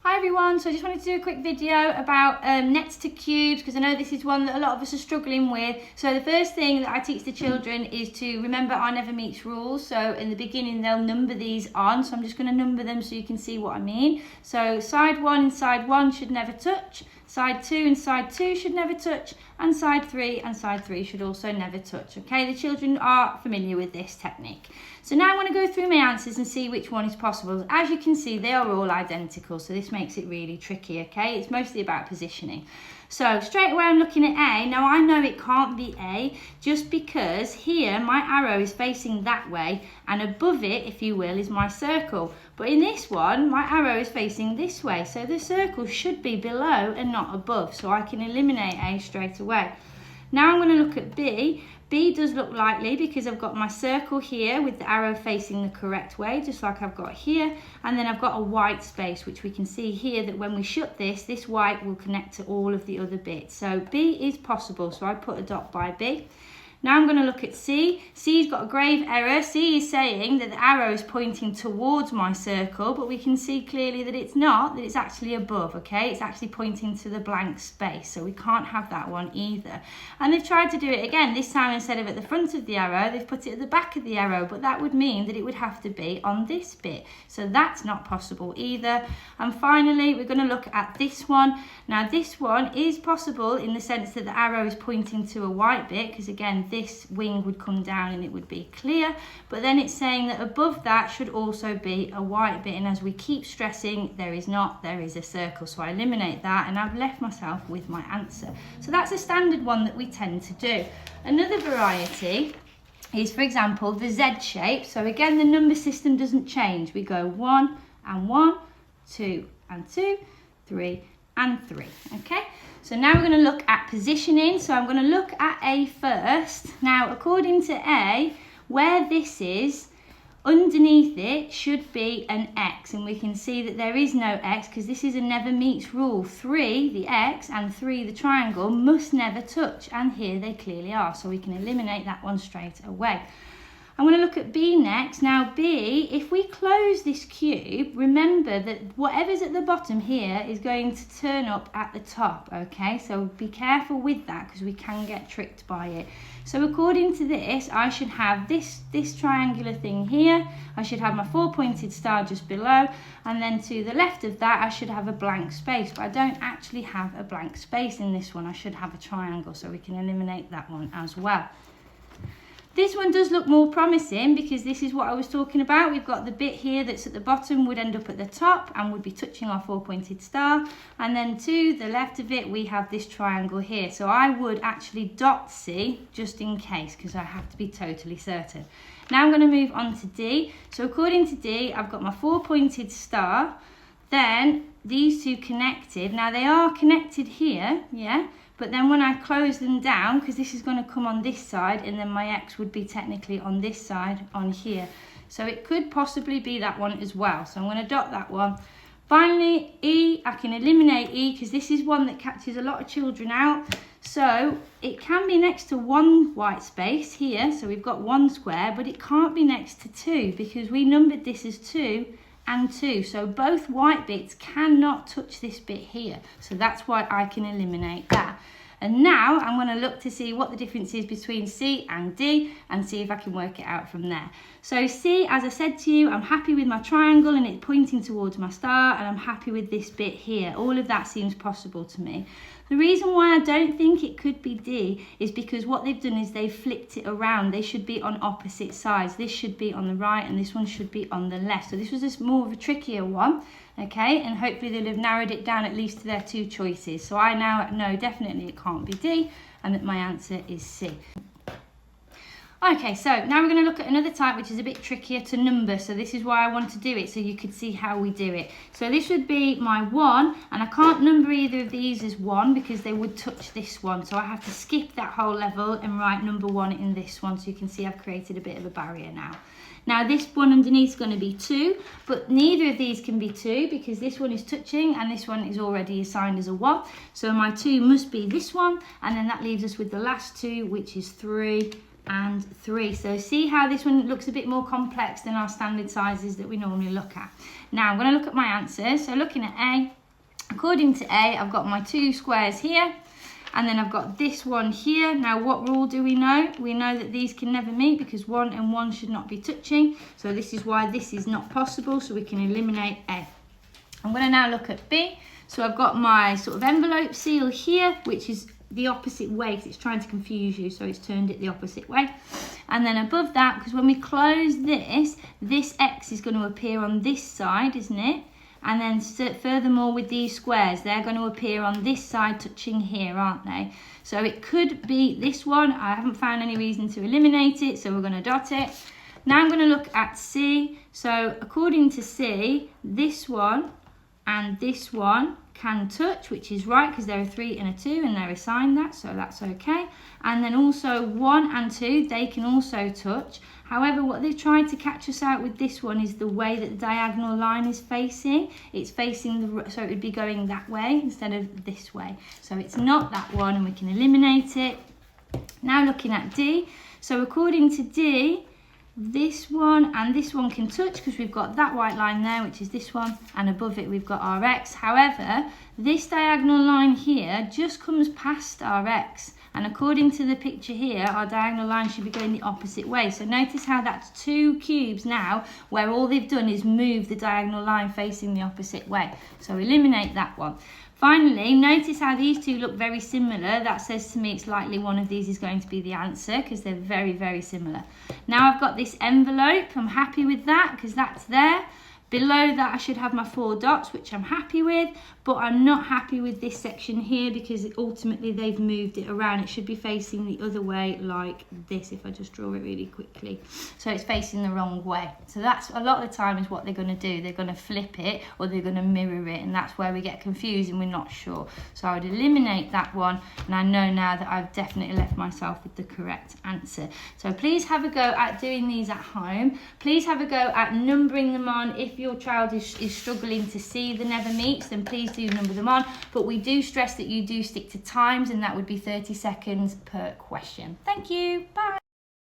Hi everyone, so I just wanted to do a quick video about nets to cubes, because I know this is one that a lot of us are struggling with. So the first thing that I teach the children is to remember our never meets rules. So in the beginning they'll number these on, so I'm just going to number them so you can see what I mean. So side 1 and side 1 should never touch, side 2 and side 2 should never touch, and side 3 and side 3 should also never touch. Okay, the children are familiar with this technique. So now I want to go through my answers and see which one is possible. As you can see, they are all identical, so this makes it really tricky, okay? It's mostly about positioning. So straight away I'm looking at A. Now I know it can't be A just because here my arrow is facing that way and above it, if you will, is my circle. But in this one, my arrow is facing this way, so the circle should be below and not above, so I can eliminate A straight away. Now I'm going to look at B. B does look likely because I've got my circle here with the arrow facing the correct way, just like I've got here, and then I've got a white space, which we can see here that when we shut this white will connect to all of the other bits. So B is possible, so I put a dot by B. Now I'm going to look at C. C's got a grave error. C is saying that the arrow is pointing towards my circle, but we can see clearly that it's not, that it's actually above, okay? It's actually pointing to the blank space, so we can't have that one either. And they've tried to do it again. This time, instead of at the front of the arrow, they've put it at the back of the arrow, but that would mean that it would have to be on this bit. So that's not possible either. And finally, we're going to look at this one. Now, this one is possible in the sense that the arrow is pointing to a white bit, because again, this wing would come down and it would be clear, but then it's saying that above that should also be a white bit, and as we keep stressing, there is not, there is a circle, so I eliminate that and I've left myself with my answer. So that's a standard one that we tend to do. Another variety is, for example, the Z shape. So again, the number system doesn't change. We go 1 and 1, 2 and 2, 3 and 3, okay? So now we're going to look at positioning. So I'm going to look at A first. Now, according to A, where this is, underneath it should be an X, and we can see that there is no X because this is a never meets rule. 3, the X, and 3, the triangle, must never touch, and here they clearly are, so we can eliminate that one straight away. I'm going to look at B next. Now B, if we close this cube, remember that whatever's at the bottom here is going to turn up at the top, okay? So be careful with that because we can get tricked by it. So according to this, I should have this triangular thing here. I should have my 4-pointed star just below, and then to the left of that, I should have a blank space, but I don't actually have a blank space in this one. I should have a triangle, so we can eliminate that one as well. This one does look more promising because this is what I was talking about. We've got the bit here that's at the bottom would end up at the top and would be touching our 4-pointed star. And then to the left of it, we have this triangle here. So I would actually dot C just in case, because I have to be totally certain. Now I'm going to move on to D. So according to D, I've got my 4-pointed star. Then these two connected. Now they are connected here, yeah? But then when I close them down, because this is going to come on this side, and then my X would be technically on this side, on here. So it could possibly be that one as well. So I'm going to dot that one. Finally, E, I can eliminate E because this is one that catches a lot of children out. So it can be next to one white space here. So we've got 1 square, but it can't be next to 2 because we numbered this as 2 and 2. So both white bits cannot touch this bit here. So that's why I can eliminate that. And now I'm going to look to see what the difference is between C and D and see if I can work it out from there. So C, as I said to you, I'm happy with my triangle and it's pointing towards my star, and I'm happy with this bit here. All of that seems possible to me. The reason why I don't think it could be D is because what they've done is they've flipped it around. They should be on opposite sides. This should be on the right and this one should be on the left. So this was just more of a trickier one, okay? And hopefully they'll have narrowed it down at least to their 2 choices. So I now know definitely it can't be D and that my answer is C. Okay, so now we're going to look at another type which is a bit trickier to number, so this is why I want to do it, so you could see how we do it. So this would be my 1, and I can't number either of these as 1 because they would touch this one, so I have to skip that whole level and write number 1 in this one, so you can see I've created a bit of a barrier now. Now this one underneath is going to be 2, but neither of these can be 2 because this one is touching and this one is already assigned as a 1. So my 2 must be this one, and then that leaves us with the last 2, which is 3 and 3. So see how this one looks a bit more complex than our standard sizes that we normally look at. Now I'm going to look at my answers. So looking at A, according to A, I've got my 2 squares here, and then I've got this one here. Now what rule do we know? We know that these can never meet because 1 and 1 should not be touching. So this is why this is not possible, so we can eliminate A. I'm going to now look at B. So I've got my sort of envelope seal here, which is the opposite way because it's trying to confuse you, so it's turned it the opposite way. And then above that, because when we close this X is going to appear on this side, isn't it? And then furthermore with these squares, they're going to appear on this side touching here, aren't they? So it could be this one. I haven't found any reason to eliminate it, so we're going to dot it. Now I'm going to look at C. So according to C, this one and this one can touch, which is right because there are 3 and a 2 and they're assigned that, so that's okay. And then also 1 and 2, they can also touch. However, what they've tried to catch us out with this one is the way that the diagonal line is facing. It's facing so it would be going that way instead of this way. So it's not that one, and we can eliminate it. Now looking at D. So according to D, this one and this one can touch because we've got that white line there, which is this one, and above it we've got our X. However, this diagonal line here just comes past our X, and according to the picture here, our diagonal line should be going the opposite way. So notice how that's 2 cubes now where all they've done is move the diagonal line facing the opposite way. So eliminate that one. Finally, notice how these 2 look very similar. That says to me it's likely one of these is going to be the answer because they're very, very similar. Now I've got this envelope. I'm happy with that because that's there. Below that I should have my 4 dots, which I'm happy with, but I'm not happy with this section here because ultimately they've moved it around. It should be facing the other way like this if I just draw it really quickly. So it's facing the wrong way. So that's a lot of the time is what they're going to do. They're going to flip it or they're going to mirror it, and that's where we get confused and we're not sure. So I would eliminate that one, and I know now that I've definitely left myself with the correct answer. So please have a go at doing these at home. Please have a go at numbering them on. If your child is struggling to see the never meets, then please do number them on, but we do stress that you do stick to times, and that would be 30 seconds per question. Thank you, bye.